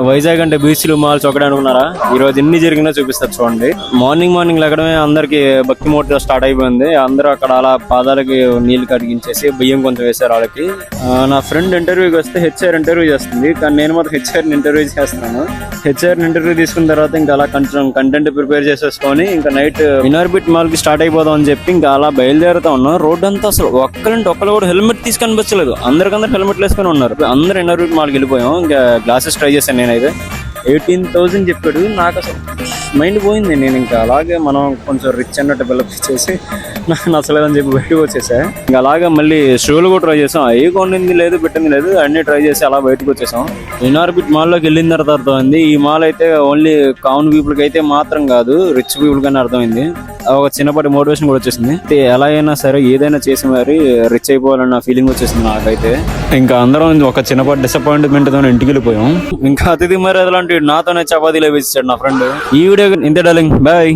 వైజాగ్ అంటే బీచ్లు మాల్స్ ఒకటే అనుకున్నారా? ఈ రోజు ఎన్ని జరిగినా చూపిస్తారు చూడండి. మార్నింగ్ లెగడమే అందరికి భక్తి మూట స్టార్ట్ అయిపోయింది. అందరూ అక్కడ అలా పాదాలకి నీళ్లు కడిగించేసి బియ్యం కొంచెం వేశారు వాళ్ళకి. నా ఫ్రెండ్ ఇంటర్వ్యూకి వస్తే హెచ్ఆర్ ఇంటర్వ్యూ చేస్తుంది, కానీ నేను మాత్రం హెచ్ఆర్ ఇంటర్వ్యూ చేస్తున్నాను. హెచ్ఆర్ ఇంటర్వ్యూ తీసుకున్న తర్వాత ఇంకా అలా కొంచెం కంటెంట్ ప్రిపేర్ చేసేసుకొని ఇంకా నైట్ ఇనార్బిట్ మాల్ కి స్టార్ట్ అయిపోదాం అని చెప్పి ఇంకా అలా బయలుదేరుతా ఉన్నాం. రోడ్ అంతా అసలు ఒక్కరు కూడా హెల్మెట్ తీసి కనిపించలేదు. అందరికందరూ హెల్మెట్లు వేసుకొని ఉన్నారు. అందరూ ఇనార్బిట్ మాల్కి వెళ్ళిపోయాం. ఇంకా గ్లాసెస్ ట్రై చేశాను నేనైతే. 18,000 చెప్పాడు. నాకు అసలు మైండ్ పోయింది. నేను ఇంకా అలాగే మనం కొంచెం రిచ్ అన్నట్టు బిల్డప్ చేసి నాకు నచ్చలేదని చెప్పి బయటకు వచ్చేసా. ఇంకా అలాగే మళ్ళీ షూలు కూడా ట్రై చేసాం. అవి కొనింది లేదు, పెట్టింది లేదు, అన్ని ట్రై చేసి అలా బయటకు వచ్చేసాం. ఇనార్బిట్ మాల్లోకి వెళ్ళిన తర్వాత అర్థమైంది ఈ మాల్ అయితే ఓన్లీ కామన్ పీపుల్ కి అయితే మాత్రం కాదు, రిచ్ పీపుల్ కానీ అర్థమైంది. ఒక చిన్నపాటి మోటివేషన్ కూడా వచ్చేసింది. ఎలా అయినా సరే ఏదైనా చేసి మరి రిచ్ అయిపోవాలన్న ఫీలింగ్ వచ్చేసింది నాకైతే. ఇంకా అందరం ఒక చిన్నపాటి డిసప్పాయింట్మెంట్ తో ఇంటికి వెళ్ళిపోయాం. ఇంకా అతిథి మరి అలాంటి నాతోనే చపాతీలో వేసాడు నా ఫ్రెండ్. ఈ వీడియో ఇంతే డార్లింగ్, బాయ్.